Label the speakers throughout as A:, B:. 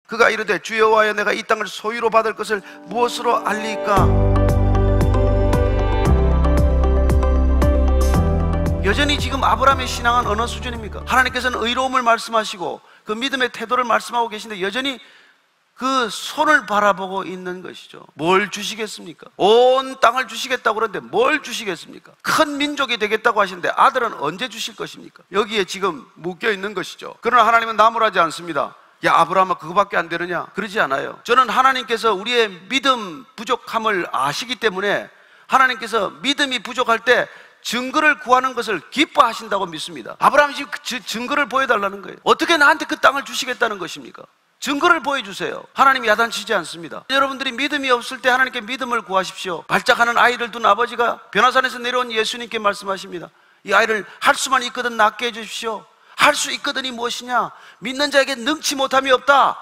A: 그가 이르되 주여 여호와여 내가 이 땅을 소유로 받을 것을 무엇으로 알리까? 여전히 지금 아브라함의 신앙은 어느 수준입니까? 하나님께서는 의로움을 말씀하시고 그 믿음의 태도를 말씀하고 계신데 여전히 그 손을 바라보고 있는 것이죠. 뭘 주시겠습니까? 온 땅을 주시겠다고 그러는데 뭘 주시겠습니까? 큰 민족이 되겠다고 하시는데 아들은 언제 주실 것입니까? 여기에 지금 묶여 있는 것이죠. 그러나 하나님은 나무라지 않습니다. 야, 아브라함아 그거밖에 안 되느냐? 그러지 않아요. 저는 하나님께서 우리의 믿음 부족함을 아시기 때문에 하나님께서 믿음이 부족할 때 증거를 구하는 것을 기뻐하신다고 믿습니다. 아브라함이 지금 증거를 보여달라는 거예요. 어떻게 나한테 그 땅을 주시겠다는 것입니까? 증거를 보여주세요. 하나님이 야단치지 않습니다. 여러분들이 믿음이 없을 때 하나님께 믿음을 구하십시오. 발작하는 아이를 둔 아버지가 변화산에서 내려온 예수님께 말씀하십니다. 이 아이를 할 수만 있거든 낫게 해주십시오. 할 수 있거든이 무엇이냐? 믿는 자에게 능치 못함이 없다.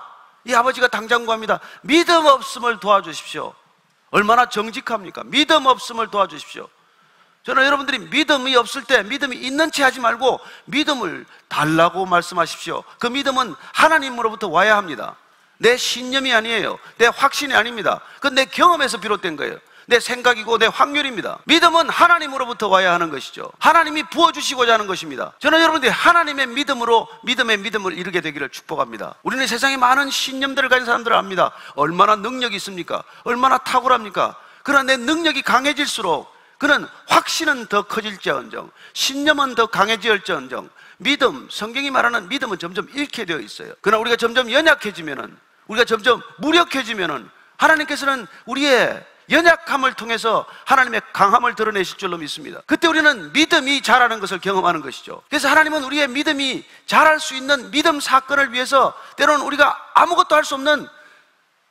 A: 이 아버지가 당장 구합니다. 믿음 없음을 도와주십시오. 얼마나 정직합니까? 믿음 없음을 도와주십시오. 저는 여러분들이 믿음이 없을 때 믿음이 있는 채 하지 말고 믿음을 달라고 말씀하십시오. 그 믿음은 하나님으로부터 와야 합니다. 내 신념이 아니에요. 내 확신이 아닙니다. 그건 내 경험에서 비롯된 거예요. 내 생각이고 내 확률입니다. 믿음은 하나님으로부터 와야 하는 것이죠. 하나님이 부어주시고자 하는 것입니다. 저는 여러분들이 하나님의 믿음으로 믿음의 믿음을 이루게 되기를 축복합니다. 우리는 세상에 많은 신념들을 가진 사람들을 압니다. 얼마나 능력이 있습니까? 얼마나 탁월합니까? 그러나 내 능력이 강해질수록 그는 확신은 더 커질지언정 신념은 더 강해질지언정 믿음, 성경이 말하는 믿음은 점점 잃게 되어 있어요. 그러나 우리가 점점 연약해지면은, 우리가 점점 무력해지면은 하나님께서는 우리의 연약함을 통해서 하나님의 강함을 드러내실 줄로 믿습니다. 그때 우리는 믿음이 자라는 것을 경험하는 것이죠. 그래서 하나님은 우리의 믿음이 자랄 수 있는 믿음 사건을 위해서 때로는 우리가 아무것도 할 수 없는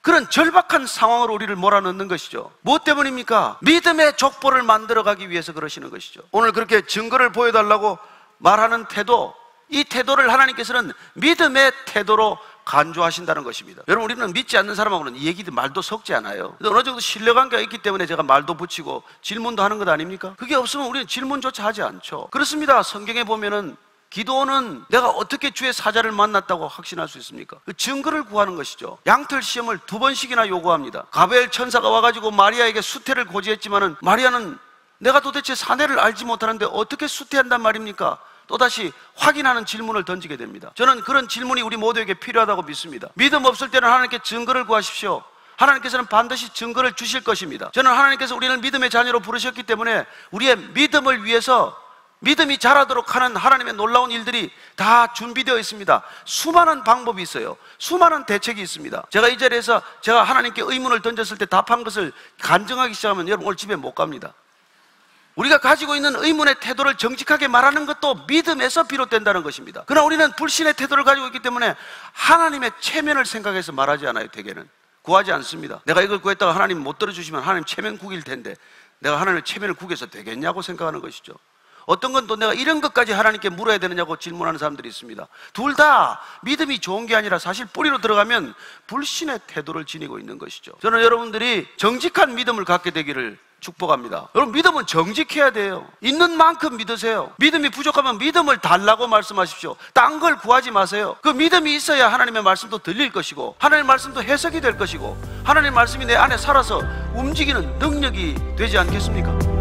A: 그런 절박한 상황으로 우리를 몰아넣는 것이죠. 무엇 때문입니까? 믿음의 족보를 만들어가기 위해서 그러시는 것이죠. 오늘 그렇게 증거를 보여달라고 말하는 태도, 이 태도를 하나님께서는 믿음의 태도로 간주하신다는 것입니다. 여러분, 우리는 믿지 않는 사람하고는 이 얘기도 말도 섞지 않아요. 어느 정도 신뢰관계가 있기 때문에 제가 말도 붙이고 질문도 하는 것 아닙니까? 그게 없으면 우리는 질문조차 하지 않죠. 그렇습니다. 성경에 보면은 기도는 내가 어떻게 주의 사자를 만났다고 확신할 수 있습니까? 그 증거를 구하는 것이죠. 양털 시험을 2번씩이나 요구합니다. 가브리엘 천사가 와가지고 마리아에게 수태를 고지했지만은 마리아는 내가 도대체 사내를 알지 못하는데 어떻게 수태한단 말입니까? 또다시 확인하는 질문을 던지게 됩니다. 저는 그런 질문이 우리 모두에게 필요하다고 믿습니다. 믿음 없을 때는 하나님께 증거를 구하십시오. 하나님께서는 반드시 증거를 주실 것입니다. 저는 하나님께서 우리를 믿음의 자녀로 부르셨기 때문에 우리의 믿음을 위해서 믿음이 자라도록 하는 하나님의 놀라운 일들이 다 준비되어 있습니다. 수많은 방법이 있어요. 수많은 대책이 있습니다. 제가 이 자리에서 제가 하나님께 의문을 던졌을 때 답한 것을 간증하기 시작하면 여러분 오늘 집에 못 갑니다. 우리가 가지고 있는 의문의 태도를 정직하게 말하는 것도 믿음에서 비롯된다는 것입니다. 그러나 우리는 불신의 태도를 가지고 있기 때문에 하나님의 체면을 생각해서 말하지 않아요. 대개는 구하지 않습니다. 내가 이걸 구했다가 하나님 못 들어주시면 하나님 체면 구길 텐데 내가 하나님의 체면을 구겨서 되겠냐고 생각하는 것이죠. 어떤 건 또 내가 이런 것까지 하나님께 물어야 되느냐고 질문하는 사람들이 있습니다. 둘 다 믿음이 좋은 게 아니라 사실 뿌리로 들어가면 불신의 태도를 지니고 있는 것이죠. 저는 여러분들이 정직한 믿음을 갖게 되기를 축복합니다. 여러분, 믿음은 정직해야 돼요. 있는 만큼 믿으세요. 믿음이 부족하면 믿음을 달라고 말씀하십시오. 딴 걸 구하지 마세요. 그 믿음이 있어야 하나님의 말씀도 들릴 것이고 하나님의 말씀도 해석이 될 것이고 하나님의 말씀이 내 안에 살아서 움직이는 능력이 되지 않겠습니까?